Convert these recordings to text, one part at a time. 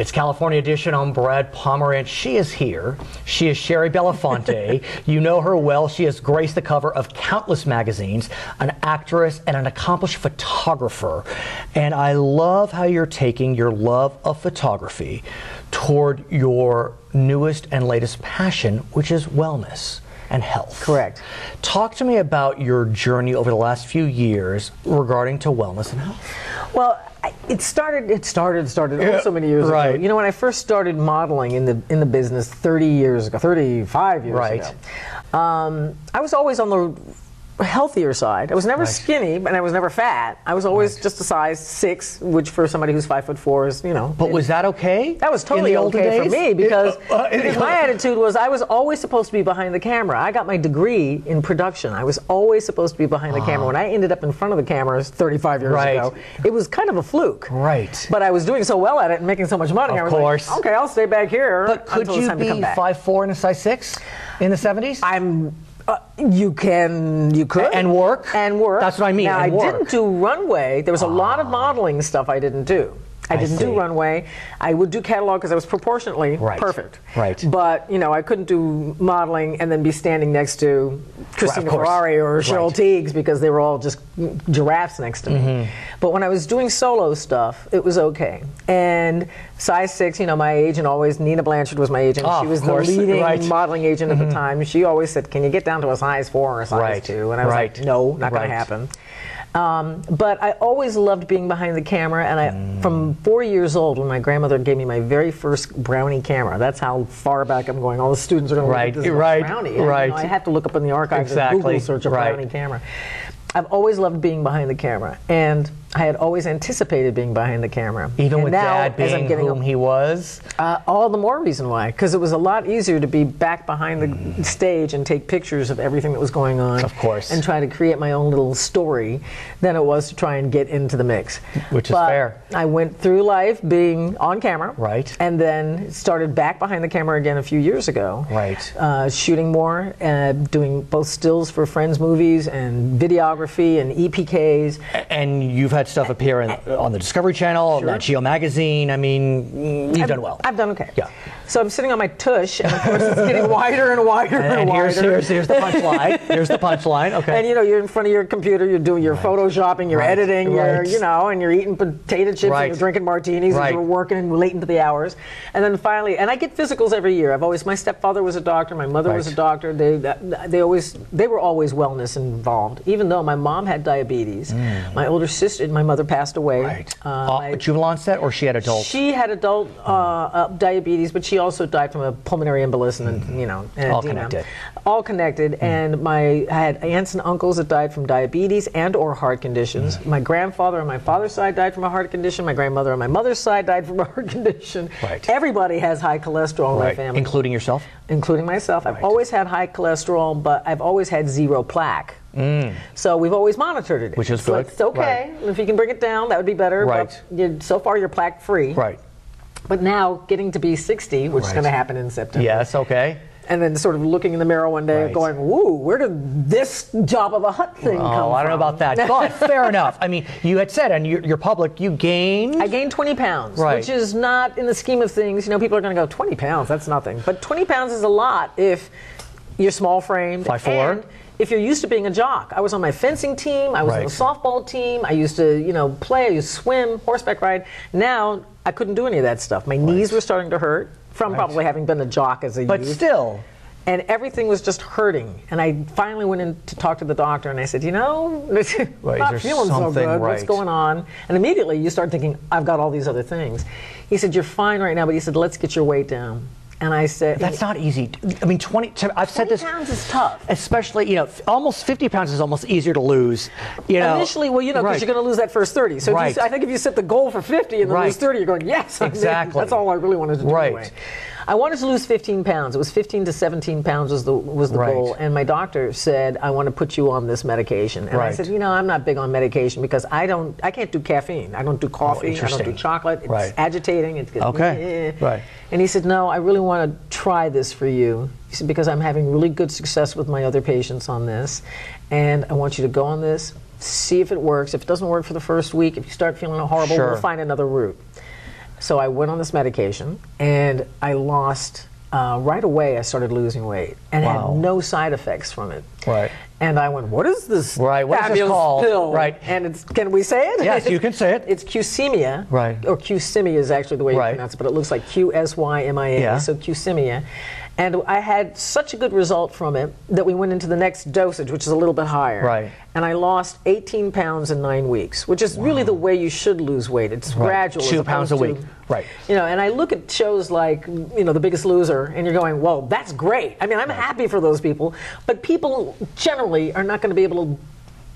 It's California Edition. I'm Brad Pomerance. She is here. She is Shari Belafonte. You know her well. She has graced the cover of countless magazines, an actress and an accomplished photographer. And I love how you're taking your love of photography toward your newest and latest passion, which is wellness and health. Correct. Talk to me about your journey over the last few years regarding to wellness and health. Well, it started oh, so many years ago. You know, when I first started modeling in the business 35 years ago, I was always on the healthier side. I was never skinny, and I was never fat. I was always just a size 6, which for somebody who's 5'4" is, you know. But was that okay? That was totally okay for me because my attitude was I was always supposed to be behind the camera. I got my degree in production. I was always supposed to be behind the camera. When I ended up in front of the cameras 35 years ago, it was kind of a fluke. Right. But I was doing so well at it and making so much money. Of I was course. like, okay, I'll stay back here. But could you be 5'4" and a size 6 in the 70s? You could. And work? And work. That's what I mean. Now, and I didn't do runway. There was a lot of modeling stuff I didn't do. I didn't do runway. I would do catalog because I was proportionately perfect. Right. But, you know, I couldn't do modeling and then be standing next to Christina Ferrari or Cheryl Tiegs because they were all just giraffes next to me. But when I was doing solo stuff, it was okay. And size 6, you know, my agent always, Nina Blanchard was my agent. She was the leading modeling agent at the time. She always said, can you get down to a size 4 or a size 2? And I was like, no, not going to happen. But I always loved being behind the camera, and from 4 years old, when my grandmother gave me my very first Brownie camera, that's how far back I'm going. All the students are going to look at this Brownie. And, you know, I have to look up in the archives and Google search a Brownie camera. I've always loved being behind the camera, and I had always anticipated being behind the camera. Even with Dad being whom he was? All the more reason why, because it was a lot easier to be back behind the stage and take pictures of everything that was going on. Of course. And try to create my own little story than it was to try and get into the mix. Which is fair. I went through life being on camera. Right. And then started back behind the camera again a few years ago. Right. Shooting more, doing both stills for Friends movies and videography and EPKs. And you've had stuff appear on the Discovery Channel, Nat Geo magazine. I mean, you've done well. I've done okay. Yeah. So I'm sitting on my tush, and of course it's getting wider and wider and wider. Here's the punchline. Here's the punchline. Okay. And you know, you're in front of your computer, you're doing your photoshopping, you're editing, you're, you know, and you're eating potato chips and you're drinking martinis and you're working working late into the hours. And then finally, and I get physicals every year. My stepfather was a doctor, my mother was a doctor. They were always wellness involved, even though my mom had diabetes. My older sister, my mother passed away. Juvenile onset, or she had adult? She had adult diabetes, but she also died from a pulmonary embolus and you know, all connected. All connected. And I had aunts and uncles that died from diabetes and or heart conditions. My grandfather on my father's side died from a heart condition. My grandmother on my mother's side died from a heart condition. Everybody has high cholesterol in my family. Including yourself? Including myself. I've always had high cholesterol, but I've always had 0 plaque. So we've always monitored it. Which is good. It's okay. If you can bring it down, that would be better. But so far, you're plaque free. But now, getting to be 60, which is going to happen in September. Yes, okay. And then sort of looking in the mirror one day going, woo, where did this Jabba the Hutt thing come from? Oh, I don't know about that. But fair enough. I mean, you had said, and you're public, you gained? I gained 20 pounds, which is not, in the scheme of things, you know, people are going to go, 20 pounds, that's nothing. But 20 pounds is a lot if you're small-framed. 5'4". If you're used to being a jock. I was on my fencing team, I was on the softball team, I used to, you know, play, I used to swim, horseback ride. Now, I couldn't do any of that stuff. My knees were starting to hurt from probably having been a jock as a youth. But still. And everything was just hurting. And I finally went in to talk to the doctor, and I said, you know, I'm not feeling so good. What's going on? And immediately you start thinking, I've got all these other things. He said, you're fine right now, but he said, let's get your weight down. And I said, that's not easy. I mean, I've said this. 20 pounds is tough. Especially, you know, almost 50 pounds is almost easier to lose. You know, initially, well, you know, because you're going to lose that first 30. So I think if you set the goal for 50 and then lose 30, you're going, yes, exactly. That's all I really wanted to do anyway. I wanted to lose 15 pounds. It was 15 to 17 pounds was the goal. And my doctor said, I want to put you on this medication. And I said, you know, I'm not big on medication because I can't do caffeine. I don't do coffee. I don't do chocolate. It's agitating. It's And he said, no, I really want to try this for you. He said, because I'm having really good success with my other patients on this. And I want you to go on this, see if it works. If it doesn't work for the first week, if you start feeling horrible, we'll find another route. So I went on this medication, and I lost, right away I started losing weight, and had no side effects from it. Right. And I went, what is this what is this called? pill? Right. And it's, can we say it? Yes, you can say it. It's Qsymia. Right. Or Qsymia is actually the way you pronounce it, but it looks like Qsymia. Yeah. So Qsymia. And I had such a good result from it that we went into the next dosage, which is a little bit higher. Right. And I lost 18 pounds in 9 weeks, which is really the way you should lose weight. It's gradual. 2 pounds a week. Right. You know, and I look at shows like, you know, The Biggest Loser, and you're going, well, that's great. I mean, I'm happy for those people, but people generally are not going to be able to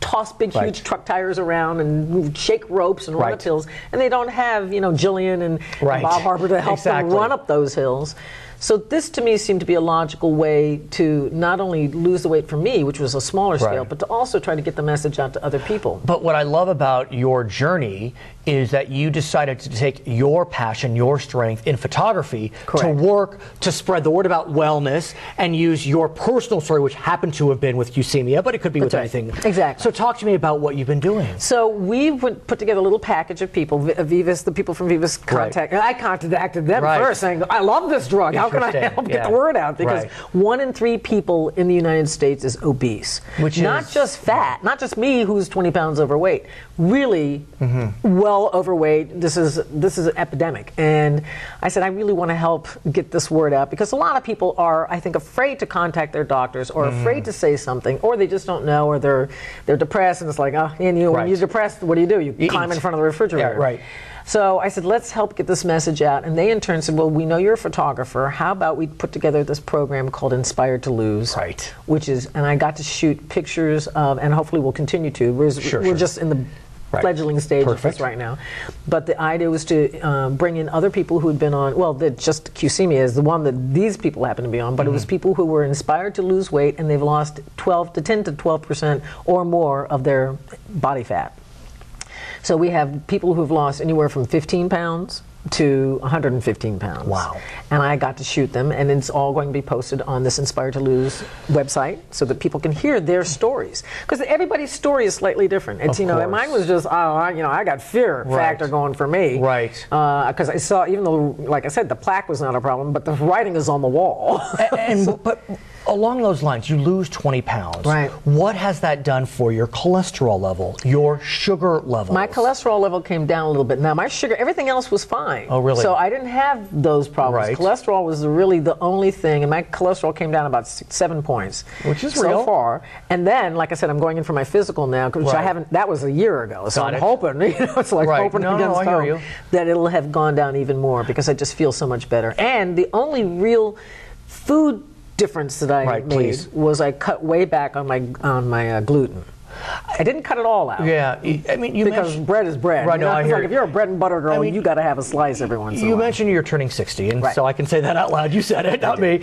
toss big, huge truck tires around and shake ropes and run up hills, and they don't have, you know, Jillian and Bob Harper to help them run up those hills. So this, to me, seemed to be a logical way to not only lose the weight for me, which was a smaller scale, but to also try to get the message out to other people. But what I love about your journey is that you decided to take your passion, your strength in photography to work to spread the word about wellness and use your personal story, which happened to have been with Qsymia, but it could be with anything. Exactly. So talk to me about what you've been doing. So we put together a little package of people. Vivus, the people from Vivus contacted. I contacted them first, saying, I love this drug. How can I help get the word out? Because 1 in 3 people in the United States is obese. Which not is just fat, not just me who's 20 pounds overweight, really well overweight. This is an epidemic. And I said, I really want to help get this word out, because a lot of people are, I think, afraid to contact their doctors, or afraid to say something, or they just don't know, or they're depressed, and it's like, oh, and you, when you're depressed, what do? You climb in front of the refrigerator. So I said, let's help get this message out. And they in turn said, well, we know you're a photographer. How about we put together this program called Inspired to Lose? Which is, and I got to shoot pictures of, and hopefully we'll continue to. We're just in the fledgling stage of this right now. But the idea was to bring in other people who had been on, well, just Qsymia is the one that these people happen to be on, but it was people who were inspired to lose weight, and they've lost 10 to 12% or more of their body fat. So we have people who've lost anywhere from 15 pounds to 115 pounds. Wow. And I got to shoot them, and it's all going to be posted on this Inspired to Lose website so that people can hear their stories. Because everybody's story is slightly different. It's, you know, mine was just, I got fear factor going for me. Because I saw, even though, like I said, the plaque was not a problem, but the writing is on the wall. But along those lines, you lose 20 pounds. What has that done for your cholesterol level, your sugar level? My cholesterol level came down a little bit. Now, my sugar, everything else was fine. Oh, really? So I didn't have those problems. Cholesterol was really the only thing, and my cholesterol came down about 7 points. Which is real. So far. And then, like I said, I'm going in for my physical now, which I haven't, that was a year ago. So I'm hoping, you know, it's like hoping against hope that it'll have gone down even more, because I just feel so much better. And the only real food difference that I made was I cut way back on my gluten. I didn't cut it all out. Yeah, I mean, because bread is bread. Right, you know, like if you're a bread and butter girl, you got to have a slice every once in a while. You mentioned you're turning 60, and so I can say that out loud. You said it, not me.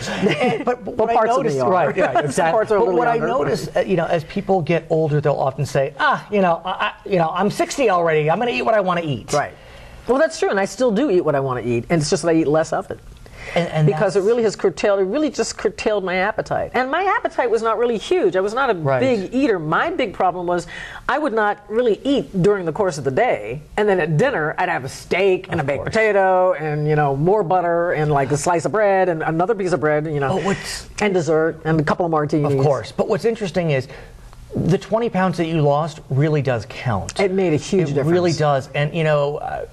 But what parts I noticed, of me are. Exactly. But what I notice, you know, as people get older, they'll often say, I'm 60 already. I'm going to eat what I want to eat. Well, that's true, and I still do eat what I want to eat, and it's just that I eat less of it. And because it really just curtailed my appetite. And my appetite was not really huge. I was not a big eater. My big problem was I would not really eat during the course of the day. And then at dinner, I'd have a steak and a baked potato and, you know, more butter and like a slice of bread and another piece of bread, you know, and dessert and a couple of martinis. Of course. But what's interesting is the 20 pounds that you lost really does count. It made a huge difference. It really does. And, you know,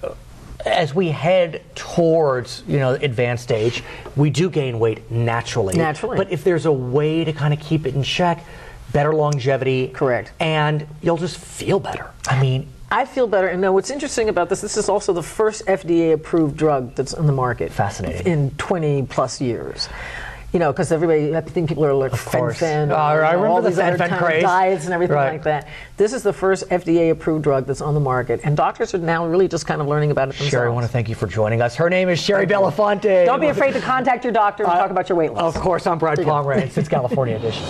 as we head towards, you know, advanced stage, we do gain weight naturally. But if there's a way to kind of keep it in check, better longevity. And you'll just feel better. I mean, I feel better. And now what's interesting about this is also the first FDA-approved drug that's on the market. Fascinating. In 20 plus years. You know, because everybody, I think people are like fen-phen, I remember all these other kind of diets and everything like that. This is the first FDA-approved drug that's on the market, and doctors are now really just kind of learning about it themselves. Shari, I want to thank you for joining us. Her name is Shari Belafonte. Don't be afraid to contact your doctor and talk about your weight loss. Of course, I'm Brad Pomerance. It's California Edition.